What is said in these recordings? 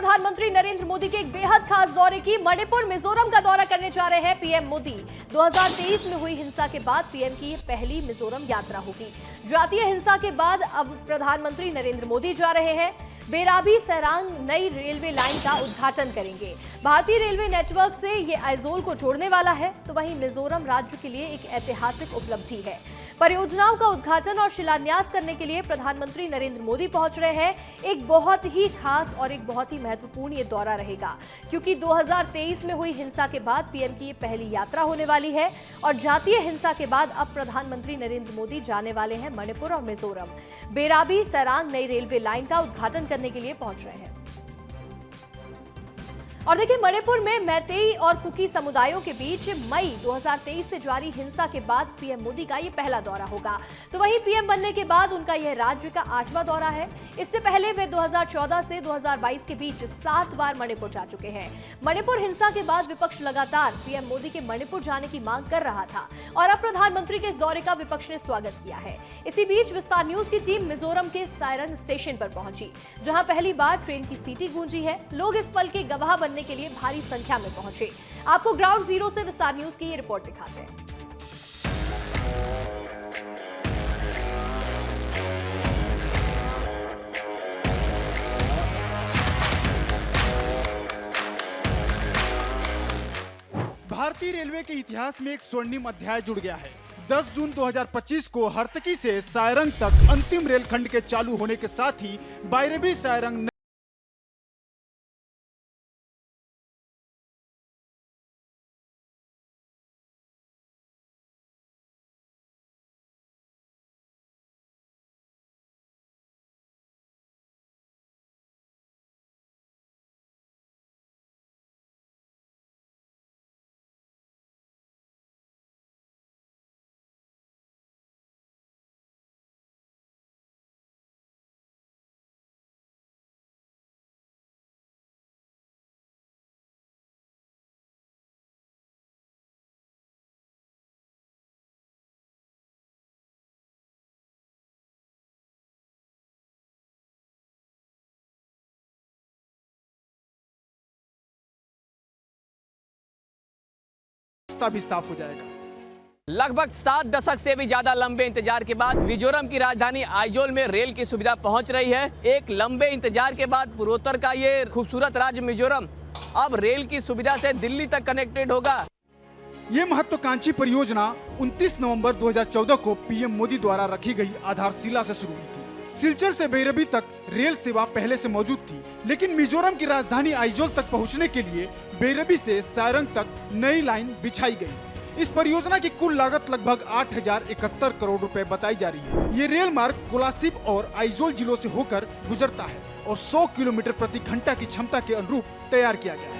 प्रधानमंत्री नरेंद्र मोदी के एक बेहद खास दौरे की। मणिपुर मिजोरम का दौरा करने जा रहे हैं पीएम मोदी। 2023 में हुई हिंसा के बाद पीएम की ये पहली मिजोरम यात्रा होगी। जातीय हिंसा के बाद अब प्रधानमंत्री नरेंद्र मोदी जा रहे हैं। बेराबी सरांग नई रेलवे लाइन का उद्घाटन करेंगे। भारतीय रेलवे नेटवर्क से ये आइजोल को जोड़ने वाला है, तो वहीं मिजोरम राज्य के लिए एक ऐतिहासिक उपलब्धि है। परियोजनाओं का उद्घाटन और शिलान्यास करने के लिए प्रधानमंत्री नरेंद्र मोदी पहुंच रहे हैं। एक बहुत ही खास और एक बहुत ही महत्वपूर्ण ये दौरा रहेगा, क्योंकि 2023 में हुई हिंसा के बाद पीएम की ये पहली यात्रा होने वाली है और जातीय हिंसा के बाद अब प्रधानमंत्री नरेंद्र मोदी जाने वाले हैं मणिपुर और मिजोरम। बेराबी सरांग नई रेलवे लाइन का उद्घाटन करने के लिए पहुंच रहे हैं। और देखिए, मणिपुर में मैतेई और कुकी समुदायों के बीच मई 2023 से जारी हिंसा के बाद पीएम मोदी का ये पहला दौरा होगा। तो वहीं पीएम बनने के बाद उनका यह राज्य का 8वां दौरा है। इससे पहले वे 2014 से 2022 के बीच 7 बार मणिपुर जा चुके हैं। मणिपुर हिंसा के बाद विपक्ष लगातार पीएम मोदी के मणिपुर जाने की मांग कर रहा था और अब प्रधानमंत्री के इस दौरे का विपक्ष ने स्वागत किया है। इसी बीच विस्तार न्यूज की टीम मिजोरम के सायरंग स्टेशन पर पहुंची, जहां पहली बार ट्रेन की सीटी गूंजी है। लोग इस पल के गवाह बनने के लिए भारी संख्या में पहुंचे। आपको ग्राउंड जीरो से विस्तार न्यूज की ये रिपोर्ट दिखाते हैं। भारतीय रेलवे के इतिहास में एक स्वर्णिम अध्याय जुड़ गया है। 10 जून 2025 को हर्तकी से सायरंग तक अंतिम रेलखंड के चालू होने के साथ ही बायरेबी सायरंग भी साफ हो जाएगा। लगभग 7 दशक से भी ज्यादा लंबे इंतजार के बाद मिजोरम की राजधानी आइजोल में रेल की सुविधा पहुंच रही है। एक लंबे इंतजार के बाद पूर्वोत्तर का ये खूबसूरत राज्य मिजोरम अब रेल की सुविधा से दिल्ली तक कनेक्टेड होगा। ये महत्वाकांक्षी परियोजना 29 नवंबर 2014 को पीएम मोदी द्वारा रखी गई आधारशिला से शुरू हुई थी। सिलचर से बेरबी तक रेल सेवा पहले से मौजूद थी, लेकिन मिजोरम की राजधानी आइजोल तक पहुंचने के लिए बेरबी से सायरंग तक नई लाइन बिछाई गई। इस परियोजना की कुल लागत लगभग 8,071 करोड़ रुपए बताई जा रही है। ये रेल मार्ग कोलासिब और आइजोल जिलों से होकर गुजरता है और 100 किलोमीटर प्रति घंटा की क्षमता के अनुरूप तैयार किया गया है।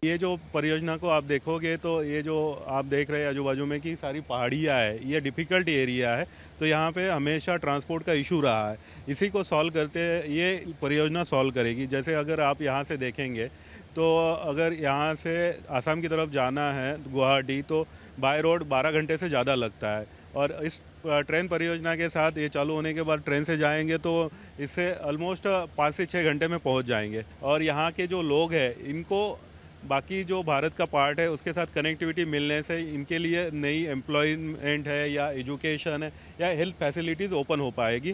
ये जो परियोजना को आप देखोगे तो ये जो आप देख रहे हैं आजू बाजू में कि सारी पहाड़ियाँ है, ये डिफ़िकल्ट एरिया है, तो यहाँ पे हमेशा ट्रांसपोर्ट का इशू रहा है। इसी को सॉल्व करते ये परियोजना सॉल्व करेगी। जैसे अगर आप यहाँ से देखेंगे तो अगर यहाँ से आसाम की तरफ जाना है गुवाहाटी, तो बाय रोड 12 घंटे से ज़्यादा लगता है और इस ट्रेन परियोजना के साथ ये चालू होने के बाद ट्रेन से जाएंगे तो इससे ऑलमोस्ट 5 से 6 घंटे में पहुँच जाएंगे। और यहाँ के जो लोग हैं इनको बाकी जो भारत का पार्ट है उसके साथ कनेक्टिविटी मिलने से इनके लिए नई एम्प्लॉयमेंट है या एजुकेशन है या हेल्थ फैसिलिटीज़ ओपन हो पाएगी।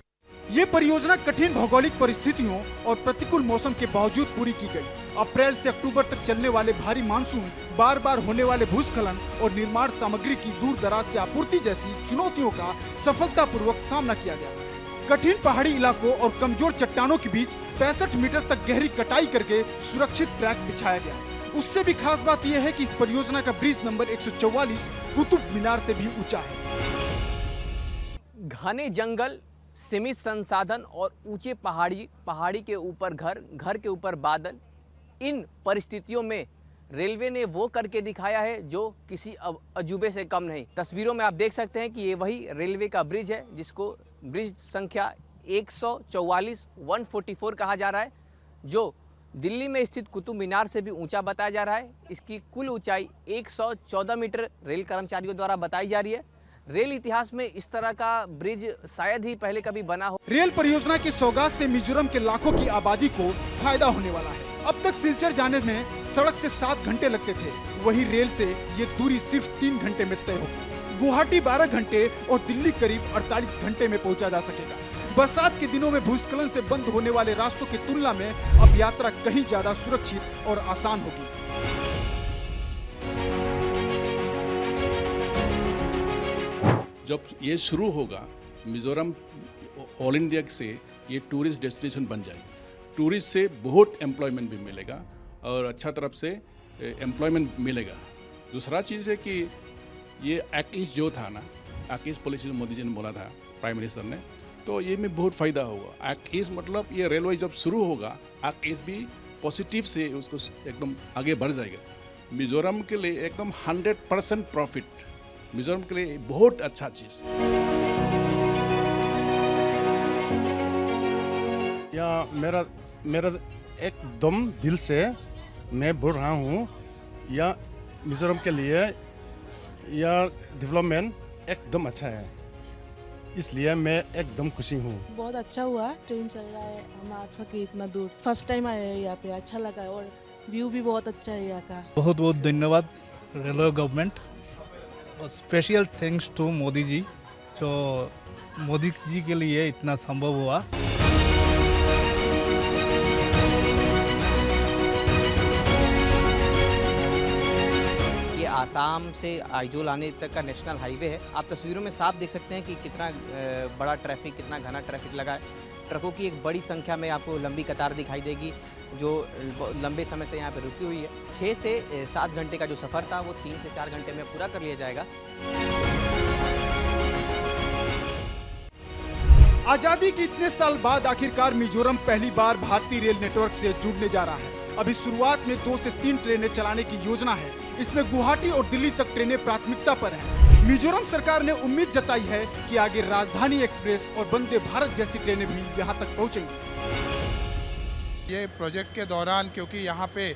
ये परियोजना कठिन भौगोलिक परिस्थितियों और प्रतिकूल मौसम के बावजूद पूरी की गई। अप्रैल से अक्टूबर तक चलने वाले भारी मानसून, बार बार होने वाले भूस्खलन और निर्माण सामग्री की दूर दराज से आपूर्ति जैसी चुनौतियों का सफलतापूर्वक सामना किया गया। कठिन पहाड़ी इलाकों और कमजोर चट्टानों के बीच 65 मीटर तक गहरी कटाई करके सुरक्षित ट्रैक बिछाया गया। उससे भी खास बात यह है कि इस परियोजना का ब्रिज नंबर 144 कुतुब मीनार से भी ऊंचा है। घने जंगल, सीमित संसाधन और ऊंचे पहाड़ी के ऊपर घर के ऊपर बादल, इन परिस्थितियों में रेलवे ने वो करके दिखाया है जो किसी अजूबे से कम नहीं। तस्वीरों में आप देख सकते हैं कि ये वही रेलवे का ब्रिज है जिसको ब्रिज संख्या 144 कहा जा रहा है, जो दिल्ली में स्थित कुतुब मीनार से भी ऊंचा बताया जा रहा है। इसकी कुल ऊंचाई 114 मीटर रेल कर्मचारियों द्वारा बताई जा रही है। रेल इतिहास में इस तरह का ब्रिज शायद ही पहले कभी बना हो। रेल परियोजना की सौगात से मिजोरम के लाखों की आबादी को फायदा होने वाला है। अब तक सिलचर जाने में सड़क से 7 घंटे लगते थे, वही रेल से ये दूरी सिर्फ 3 घंटे में तय होगी। गुवाहाटी 12 घंटे और दिल्ली करीब 48 घंटे में पहुंचा जा सकेगा। बरसात के दिनों में भूस्खलन से बंद होने वाले रास्तों की तुलना में अब यात्रा कहीं ज्यादा सुरक्षित और आसान होगी। जब ये शुरू होगा, मिजोरम ऑल इंडिया से ये टूरिस्ट डेस्टिनेशन बन जाएगी। टूरिस्ट से बहुत एम्प्लॉयमेंट भी मिलेगा और अच्छा तरफ से एम्प्लॉयमेंट मिलेगा। दूसरा चीज़ है कि ये एक्ट जो था ना, एक्ट पॉलिसी मोदी जी ने बोला था, प्राइम मिनिस्टर ने, तो ये में बहुत फ़ायदा होगा। एक्ट मतलब ये रेलवे जब शुरू होगा, एक्ट भी पॉजिटिव से उसको एकदम आगे बढ़ जाएगा। मिजोरम के लिए एकदम 100% प्रॉफिट, मिजोरम के लिए बहुत अच्छा चीज़। या मेरा एकदम दिल से मैं बोल रहा हूँ, या मिजोरम के लिए या डेवलपमेंट एकदम अच्छा है, इसलिए मैं एकदम खुशी हूँ। बहुत अच्छा हुआ, ट्रेन चल रहा है, हम आ सके इतना दूर। फर्स्ट टाइम आए हैं यहाँ पे, अच्छा लगा है और व्यू भी बहुत अच्छा है यहाँ का। बहुत बहुत धन्यवाद रेलवे गवर्नमेंट और special thanks to Modi ji, जो मोदी जी के लिए इतना संभव हुआ। आसाम से आइजोल आने तक का नेशनल हाईवे है। आप तस्वीरों में साफ देख सकते हैं कि कितना बड़ा ट्रैफिक, कितना घना ट्रैफिक लगा है। ट्रकों की एक बड़ी संख्या में आपको लंबी कतार दिखाई देगी जो लंबे समय से यहाँ पे रुकी हुई है। 6 से 7 घंटे का जो सफ़र था वो 3 से 4 घंटे में पूरा कर लिया जाएगा। आजादी के इतने साल बाद आखिरकार मिजोरम पहली बार भारतीय रेल नेटवर्क से जुड़ने जा रहा है। अभी शुरुआत में 2 से 3 ट्रेनें चलाने की योजना है। इसमें गुवाहाटी और दिल्ली तक ट्रेनें प्राथमिकता पर हैं। मिजोरम सरकार ने उम्मीद जताई है कि आगे राजधानी एक्सप्रेस और वंदे भारत जैसी ट्रेनें भी यहां तक पहुंचेंगी। ये प्रोजेक्ट के दौरान, क्योंकि यहाँ पे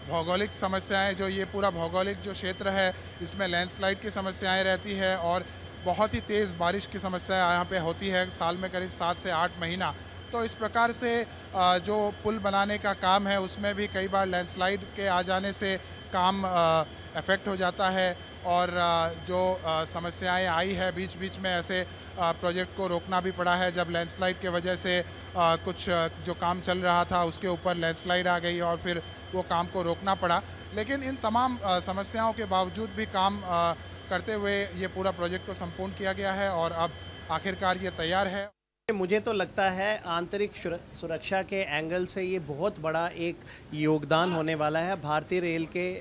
भौगोलिक समस्याएं, जो ये पूरा भौगोलिक जो क्षेत्र है, इसमें लैंडस्लाइड की समस्याएं रहती है और बहुत ही तेज़ बारिश की समस्या यहाँ पे होती है, साल में करीब 7 से 8 महीना। तो इस प्रकार से जो पुल बनाने का काम है उसमें भी कई बार लैंडस्लाइड के आ जाने से काम अफेक्ट हो जाता है और जो समस्याएं आई है, बीच बीच में ऐसे प्रोजेक्ट को रोकना भी पड़ा है। जब लैंडस्लाइड के वजह से कुछ जो काम चल रहा था उसके ऊपर लैंडस्लाइड आ गई और फिर वो काम को रोकना पड़ा। लेकिन इन तमाम समस्याओं के बावजूद भी काम करते हुए ये पूरा प्रोजेक्ट को संपूर्ण किया गया है और अब आखिरकार ये तैयार है। मुझे तो लगता है आंतरिक सुरक्षा के एंगल से ये बहुत बड़ा एक योगदान होने वाला है भारतीय रेल के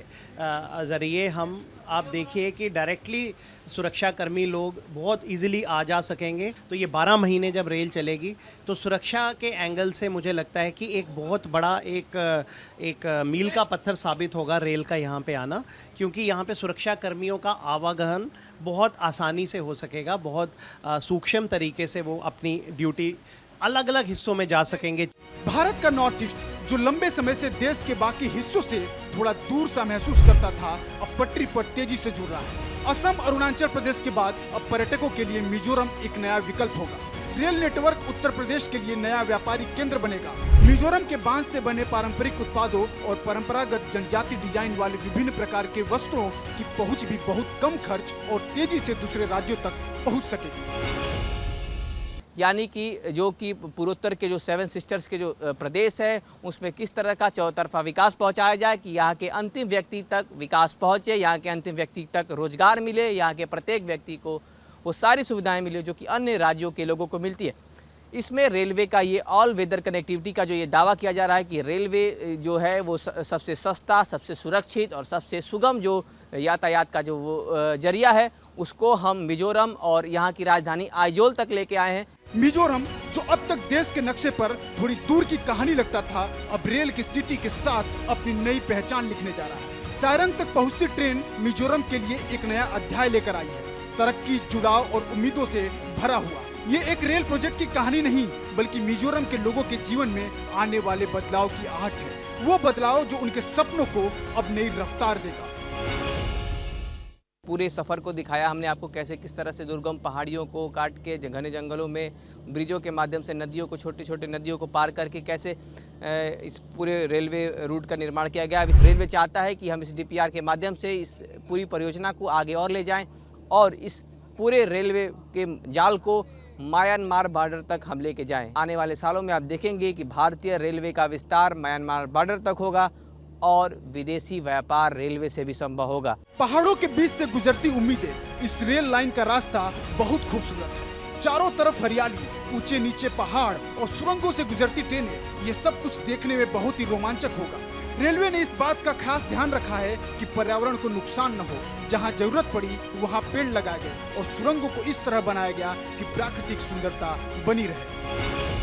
ज़रिए। हम आप देखिए कि डायरेक्टली सुरक्षाकर्मी लोग बहुत इजीली आ जा सकेंगे। तो ये 12 महीने जब रेल चलेगी तो सुरक्षा के एंगल से मुझे लगता है कि एक बहुत बड़ा एक मील का पत्थर साबित होगा रेल का यहाँ पे आना, क्योंकि यहाँ पे सुरक्षाकर्मियों का आवागमन बहुत आसानी से हो सकेगा। बहुत सूक्ष्म तरीके से वो अपनी ड्यूटी अलग अलग हिस्सों में जा सकेंगे। भारत का नॉर्थ ईस्ट, जो लंबे समय से देश के बाकी हिस्सों से थोड़ा दूर सा महसूस करता था, अब पटरी पर तेजी से जुड़ रहा है। असम, अरुणाचल प्रदेश के बाद अब पर्यटकों के लिए मिजोरम एक नया विकल्प होगा। रेल नेटवर्क उत्तर प्रदेश के लिए नया व्यापारिक केंद्र बनेगा। मिजोरम के बांस से बने पारंपरिक उत्पादों और परंपरागत जनजाति डिजाइन वाले विभिन्न प्रकार के वस्त्रों की पहुंच भी बहुत कम खर्च और तेजी से दूसरे राज्यों तक पहुंच सकेगी। यानी कि जो कि पूर्वोत्तर के जो 7 सिस्टर्स के जो प्रदेश है उसमें किस तरह का चौतरफा विकास पहुंचाया जाए कि यहाँ के अंतिम व्यक्ति तक विकास पहुंचे, यहाँ के अंतिम व्यक्ति तक रोजगार मिले, यहाँ के प्रत्येक व्यक्ति को वो सारी सुविधाएं मिले जो कि अन्य राज्यों के लोगों को मिलती है। इसमें रेलवे का ये ऑल वेदर कनेक्टिविटी का जो ये दावा किया जा रहा है कि रेलवे जो है वो सबसे सस्ता, सबसे सुरक्षित और सबसे सुगम जो यातायात का जो वो जरिया है, उसको हम मिजोरम और यहाँ की राजधानी आइजोल तक लेके आए हैं। मिजोरम, जो अब तक देश के नक्शे पर थोड़ी दूर की कहानी लगता था, अब रेल की सिटी के साथ अपनी नई पहचान लिखने जा रहा है। सारंग तक पहुंचती ट्रेन मिजोरम के लिए एक नया अध्याय लेकर आई है, तरक्की, जुड़ाव और उम्मीदों से भरा हुआ। ये एक रेल प्रोजेक्ट की कहानी नहीं, बल्कि मिजोरम के लोगों के जीवन में आने वाले बदलाव की आहट है। वो बदलाव जो उनके सपनों को अब नई रफ्तार देगा। पूरे सफ़र को दिखाया हमने आपको, कैसे किस तरह से दुर्गम पहाड़ियों को काट के घने जंगलों में ब्रिजों के माध्यम से नदियों को, छोटी छोटी नदियों को पार करके कैसे इस पूरे रेलवे रूट का निर्माण किया गया। रेलवे चाहता है कि हम इस DPR के माध्यम से इस पूरी परियोजना को आगे और ले जाएं और इस पूरे रेलवे के जाल को म्यांमार बॉर्डर तक हम लेके जाएं। आने वाले सालों में आप देखेंगे कि भारतीय रेलवे का विस्तार म्यांमार बॉर्डर तक होगा और विदेशी व्यापार रेलवे से भी संभव होगा। पहाड़ों के बीच से गुजरती उम्मीदें, इस रेल लाइन का रास्ता बहुत खूबसूरत है। चारों तरफ हरियाली, ऊंचे नीचे पहाड़ और सुरंगों से गुजरती ट्रेनें, ये सब कुछ देखने में बहुत ही रोमांचक होगा। रेलवे ने इस बात का खास ध्यान रखा है कि पर्यावरण को नुकसान न हो। जहां जरूरत पड़ी वहां पेड़ लगाए गए और सुरंगों को इस तरह बनाया गया कि प्राकृतिक सुंदरता बनी रहे।